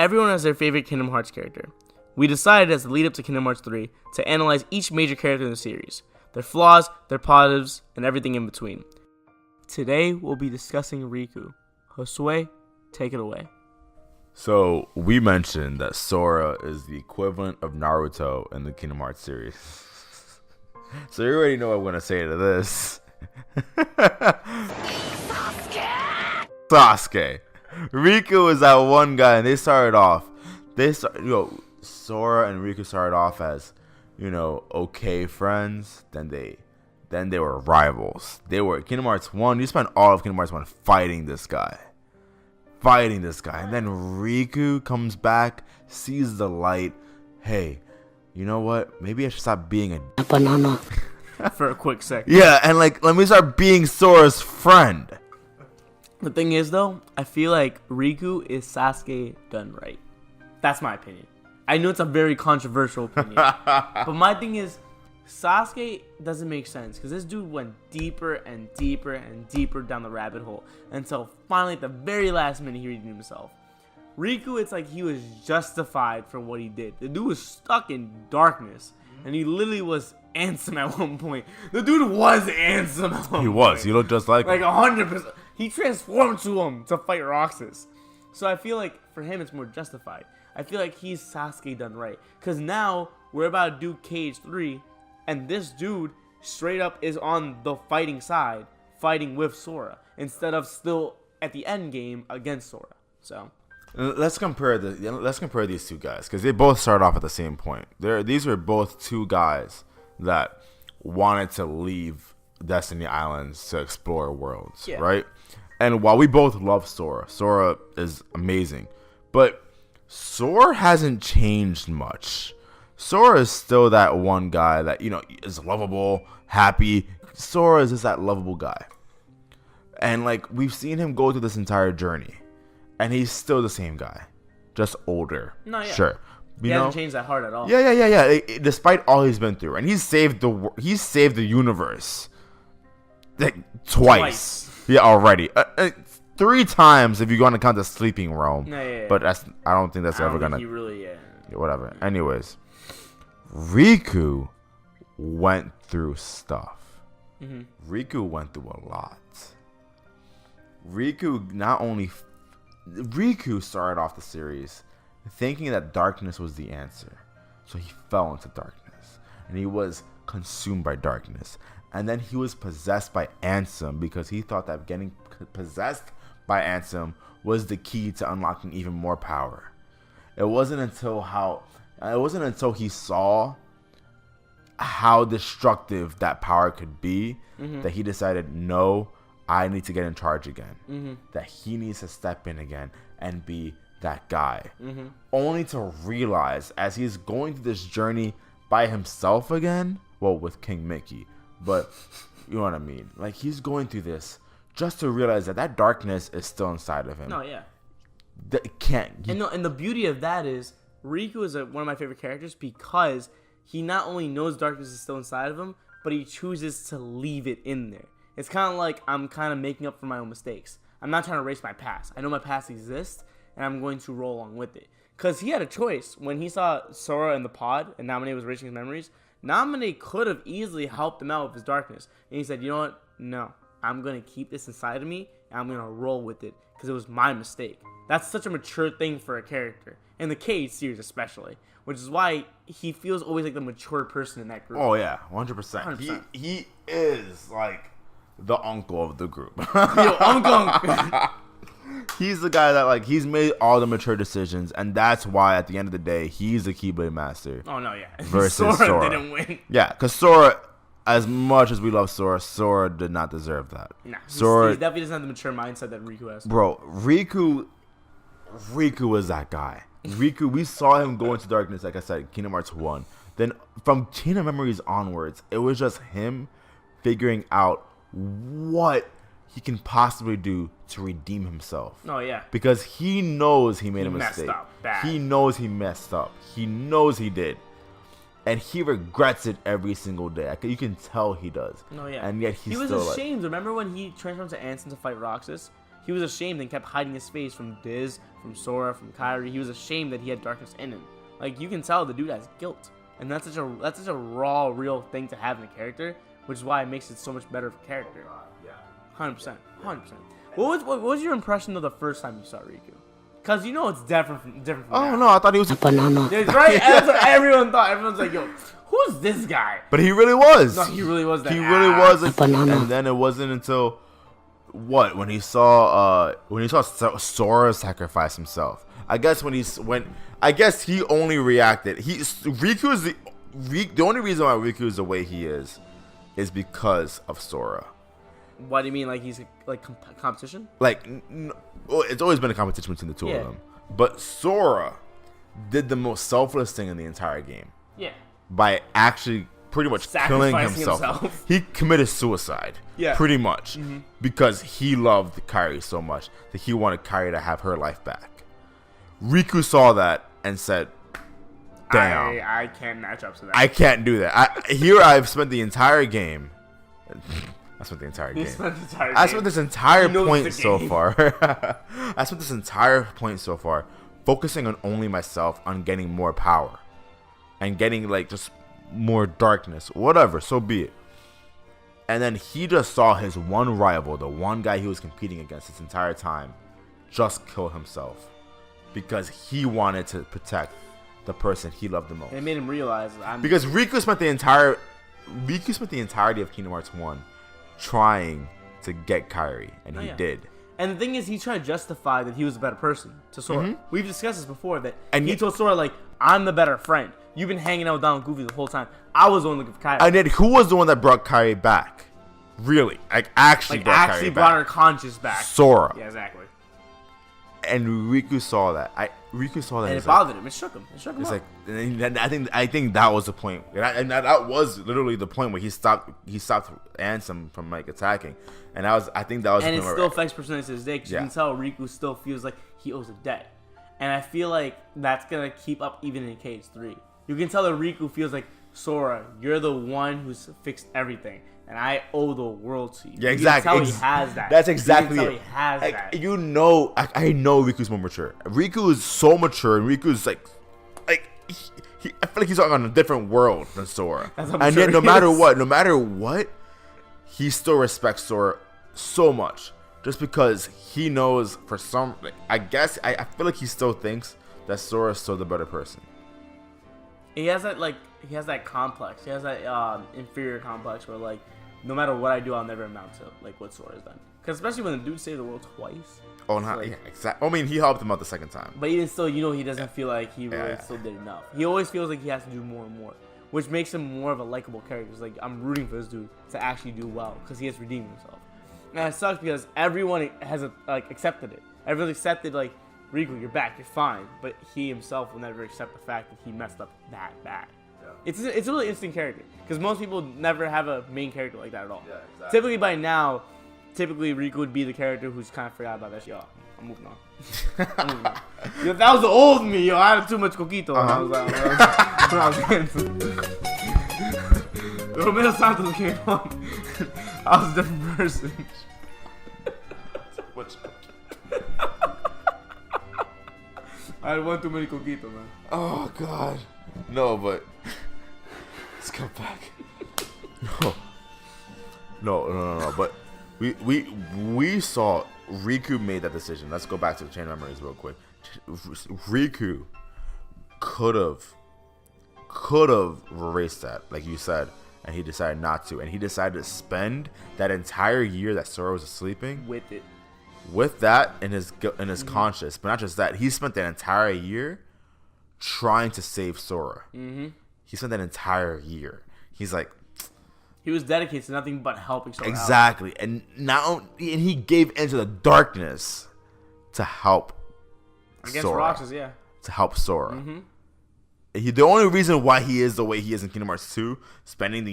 everyone has their favorite Kingdom Hearts character. We decided as the lead up to Kingdom Hearts 3 to analyze each major character in the series, their flaws, their positives, and everything in between. Today we'll be discussing Riku. Josue, take it away. So we mentioned that Sora is the equivalent of Naruto in the Kingdom Hearts series. So you already know what I'm going to say to this. Sasuke. Riku is that one guy, and they started off. Sora and Riku started off as, okay friends. Then they were rivals. They were Kingdom Hearts 1. You spent all of Kingdom Hearts 1 fighting this guy. And then Riku comes back, sees the light. Hey, you know what? Maybe I should stop being a banana for a quick second. Yeah, and let me start being Sora's friend. The thing is, though, I feel like Riku is Sasuke done right. That's my opinion. I know it's a very controversial opinion, but my thing is, Sasuke doesn't make sense because this dude went deeper and deeper and deeper down the rabbit hole until finally at the very last minute he redeemed himself. Riku, it's like he was justified for what he did. The dude was stuck in darkness and he literally was Ansem at one point. The dude was Ansem at one point. He was. He looked just like him. 100%. He transformed to him to fight Roxas. So I feel like for him it's more justified. I feel like he's Sasuke done right. Because now we're about to do Cage 3. And this dude straight up is on the fighting side, fighting with Sora, instead of still at the end game against Sora. So let's compare these two guys because they both started off at the same point. These were both two guys that wanted to leave Destiny Islands to explore worlds, right? And while we both love Sora is amazing, but Sora hasn't changed much. Sora is still that one guy that, is lovable, happy. Sora is just that lovable guy. And, we've seen him go through this entire journey. And he's still the same guy. Just older. No, yeah. Sure. He hasn't changed that hard at all. Yeah. Despite all he's been through. And he's saved the universe. Twice. Yeah, already. 3 times if you're going to count the sleeping realm. Yeah. But I don't think that's ever going to... He really, Whatever. Anyways. Riku went through stuff. Mm-hmm. Riku went through a lot. Riku started off the series thinking that darkness was the answer. So he fell into darkness. And he was consumed by darkness. And then he was possessed by Ansem because he thought that getting possessed by Ansem was the key to unlocking even more power. It wasn't until he saw how destructive that power could be that he decided, no, I need to get in charge again. That he needs to step in again and be that guy. Only to realize as he's going through this journey by himself again, well, with King Mickey, but you know what I mean? He's going through this just to realize that darkness is still inside of him. No, yeah. And the beauty of that is Riku is one of my favorite characters because he not only knows darkness is still inside of him, but he chooses to leave it in there. It's kind of like I'm kind of making up for my own mistakes. I'm not trying to erase my past. I know my past exists, and I'm going to roll along with it. Because he had a choice. When he saw Sora in the pod and Naminé was erasing his memories, Naminé could have easily helped him out with his darkness. And he said, you know what? No. I'm going to keep this inside of me, and I'm going to roll with it because it was my mistake. That's such a mature thing for a character. In the Cage series especially. Which is why he feels always like the mature person in that group. Oh, yeah. 100%. He is, the uncle of the group. Uncle. He's the guy that, he's made all the mature decisions, and that's why, at the end of the day, he's the Keyblade Master. Oh, no, yeah. Versus Sora didn't win. Yeah, because Sora, as much as we love Sora did not deserve that. Nah, he definitely doesn't have the mature mindset that Riku has. Bro, Riku was that guy. Riku, we saw him go into darkness, like I said, Kingdom Hearts 1. Then, from Chain of Memories onwards, it was just him figuring out what he can possibly do to redeem himself. Oh, yeah. Because he knows he made a mistake. Messed up bad. He knows he messed up. He knows he did. And he regrets it every single day. You can tell he does. No, yeah. And yet he was ashamed. Remember when he transformed to Ansem to fight Roxas? He was ashamed and kept hiding his face from Diz, from Sora, from Kairi. He was ashamed that he had darkness in him. Like, you can tell the dude has guilt. And that's such a raw, real thing to have in a character, which is why it makes it so much better of a character. 100%. 100%. What was your impression of the first time you saw Riku? Because you know it's different from Oh, no, I thought he was a banana. Right? That's what everyone thought. Everyone's like, yo, who's this guy? But he really was. No, he really was that. He really was. And then it wasn't until when he saw Sora sacrifice himself. I guess he only reacted. The only reason why Riku is the way he is because of Sora. What do you mean? Like he's like competition? Like, it's always been a competition between the two of them. But Sora did the most selfless thing in the entire game. Yeah. By actually pretty much killing himself. He committed suicide. Yeah. Pretty much. Mm-hmm. Because he loved Kairi so much that he wanted Kairi to have her life back. Riku saw that and said, damn. I can't match up to that. I can't do that. I've spent the entire game. I spent this entire point so far. I spent this entire point so far focusing on only myself, on getting more power. And getting, like, just more darkness. Whatever, so be it. And then he just saw his one rival, the one guy he was competing against this entire time, just kill himself. Because he wanted to protect the person he loved the most. And it made him realize... Because Riku spent the entirety of Kingdom Hearts 1 trying to get Kairi, and he did. And the thing is, he tried to justify that he was a better person to Sora. Mm-hmm. We've discussed this before, that he told Sora, like, I'm the better friend. You've been hanging out with Donald Goofy the whole time. I was the one looking for Kairi. And then who was the one that brought Kairi back? Really? Actually brought her conscious back. Sora. Yeah, exactly. And Riku saw that. And it bothered him. It shook him. It's up. Like, and I think that was the point. And that was literally the point where he stopped Ansem from, like, attacking. And I think that was. And it still affects personality to this day, because you can tell Riku still feels like he owes a debt. And I feel like that's gonna keep up even in KH3. You can tell that Riku feels like, Sora, you're the one who's fixed everything, and I owe the world to you. Yeah, exactly. You can tell he has that. That's exactly it. He has that. You know, I know Riku's more mature. Riku is so mature, and Riku's like I feel like he's on a different world than Sora. And yet, no matter what, he still respects Sora so much, just because he knows for some. I guess I feel like he still thinks that Sora is still the better person. He has that complex. He has that inferior complex where, like, no matter what I do, I'll never amount to, like, what Sora's done. Because especially when the dude saved the world twice. Oh, no, like, yeah, exactly. I mean, he helped him out the second time. But even still, he doesn't feel like he really still did enough. He always feels like he has to do more and more, which makes him more of a likable character. It's like, I'm rooting for this dude to actually do well because he has redeemed himself. And it sucks because everyone has accepted it. Everyone's accepted, like, Riku, you're back, you're fine. But he himself will never accept the fact that he messed up that bad. Yeah. It's a really interesting character because most people never have a main character like that at all. Yeah, exactly. Typically by now, Riku would be the character who's kind of forgot about that shit. Yo, I'm moving on. Yo, that was the old me. Yo, I had too much coquito when I was getting Romeo Santos came on. I was a different person. I had one too many coquito, man. Oh, God. No, but... Let's go back. No. But we saw Riku made that decision. Let's go back to the chain of memories real quick. Riku could have erased that, like you said, and he decided not to. And he decided to spend that entire year that Sora was sleeping with that in his conscience. But not just that, he spent that entire year trying to save Sora. Mm-hmm. He spent that entire year. He's like, he was dedicated to nothing but helping Sora. Exactly, out. And he gave into the darkness to help against Sora. Roxas, yeah, to help Sora. Mm-hmm. The only reason why he is the way he is in Kingdom Hearts 2, spending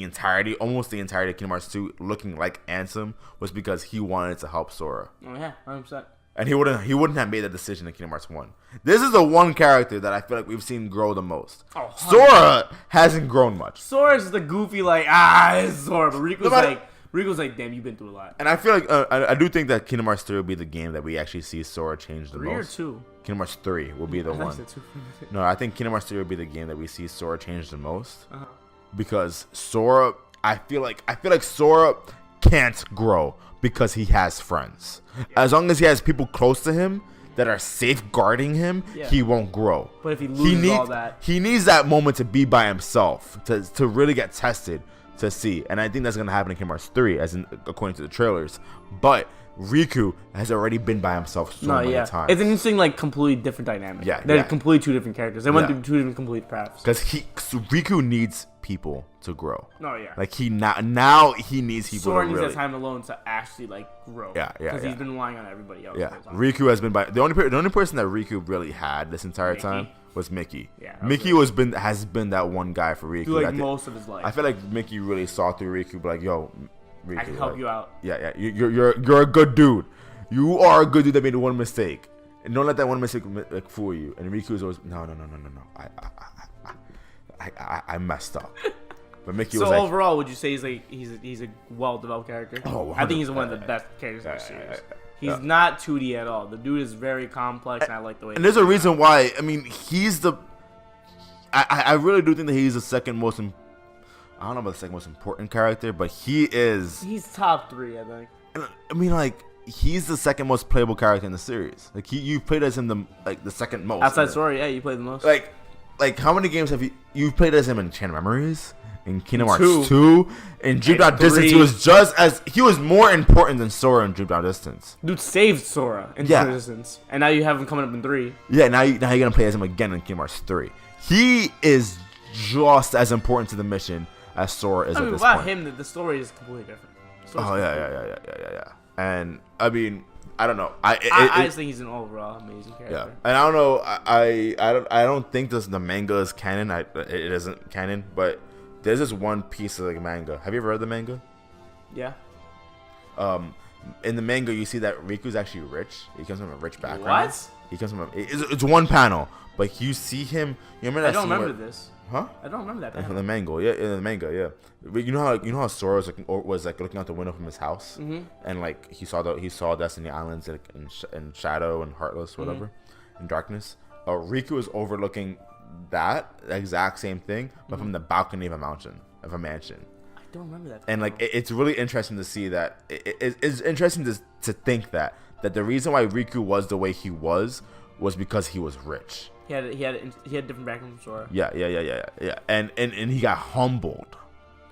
almost the entirety of Kingdom Hearts 2 looking like Ansem, was because he wanted to help Sora. Oh yeah, 100%. And he wouldn't have made that decision in Kingdom Hearts 1. This is the one character that I feel like we've seen grow the most. Oh, Sora hasn't grown much. Sora's the goofy, like, it's Sora. But Riku's Riku's like, damn, you've been through a lot. And I feel like I do think that Kingdom Hearts 3 will be the game that we actually see Sora change the 3 most. 3 or 2? Kingdom Hearts 3 will be the one. No, I think Kingdom Hearts 3 will be the game that we see Sora change the most. Because Sora, I feel like Sora can't grow because he has friends. As long as he has people close to him that are safeguarding him, he won't grow. But if he loses all that, he needs that moment to be by himself to really get tested to see. And I think that's gonna happen in Kingdom Hearts 3, according to the trailers. But Riku has already been by himself so many times. It's an interesting, like, completely different dynamic. They're completely two different characters. They went through two different complete paths. Because Riku needs people to grow. Like now he needs people. Sora to needs really, that time alone to actually like grow. Because he's been relying on everybody else. Riku has been the only person that Riku really had this entire time was Mickey. Mickey has been that one guy for Riku. Through, like, most of his life. I feel like Mickey really saw through Riku, but like, yo, Riku, I can help you out. You're a good dude. You are a good dude that made one mistake, and don't let that one mistake like fool you. And Riku is always no. I messed up. But Mickey was like, overall, would you say he's a well-developed character? Oh, I think he's one of the best characters in the series. He's not 2D at all. The dude is very complex, and I like the way. And there's a reason why. I mean, he's the. I really do think that he's the second most. I don't know about the second most important character, but he is. He's top 3, I think. I mean, like, he's the second most playable character in the series. Like, you played as him the second most. Outside Sora, you played the most. Like how many games have you've played as him in Chain of Memories, in Kingdom Hearts 2, in Dream Down Distance? He was more important than Sora in Dream Down Distance. Dude saved Sora in Dream Down Distance, and now you have him coming up in 3. Yeah, now you're gonna play as him again in Kingdom Hearts 3. He is just as important to the mission as Sora is at this point. Without him, the story is completely different. Yeah. And I mean, I don't know. I just think he's an overall amazing character. Yeah, and I don't know. I don't think the manga is canon. It isn't canon, but there's this one piece of like manga. Have you ever read the manga? Yeah. In the manga, you see that Riku's actually rich. He comes from a rich background. What? He comes from it's one panel, but you see him. You remember that? I don't remember this. Huh? I don't remember that. In the manga, yeah. But you know how Sora was looking out the window from his house, and like he saw Destiny Islands in shadow and heartless, whatever, in darkness. Riku is overlooking that exact same thing, but from the balcony of a mansion. I don't remember that. And like it's really interesting to see that. It's interesting to think that the reason why Riku was the way he was because he was rich. He had a different background from Sora. Yeah. And he got humbled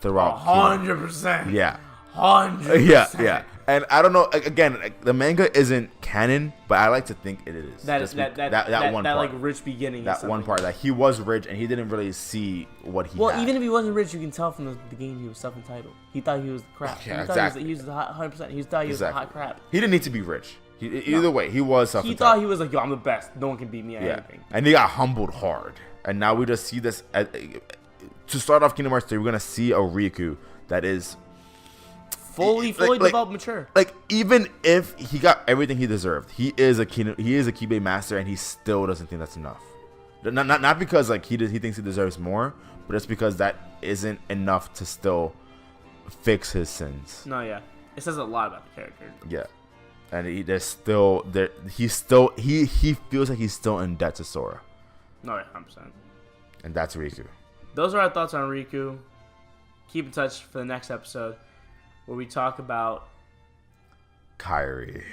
throughout. 100%. Yeah. 100%. Yeah. And I don't know. Again, the manga isn't canon, but I like to think it is. That one part, like rich beginning. That one part that he was rich and he didn't really see what he. Well, had. even if he wasn't rich, you can tell from the beginning he was self-entitled. He thought he was crap. Yeah, exactly. He was 100%. He thought he was hot crap. He didn't need to be rich. Either way, he was self-entitled. He thought he was like, yo, I'm the best. No one can beat me at anything. And he got humbled hard. And now we just see this. To start off Kingdom Hearts 3, we're going to see a Riku that is fully developed, mature. Like, even if he got everything he deserved, he is a Kibe master, and he still doesn't think that's enough. Not because like he thinks he deserves more, but it's because that isn't enough to still fix his sins. No, yeah. It says a lot about the character. Yeah. And he feels like he's still in debt to Sora. No, 100%. And that's Riku. Those are our thoughts on Riku. Keep in touch for the next episode where we talk about Kairi.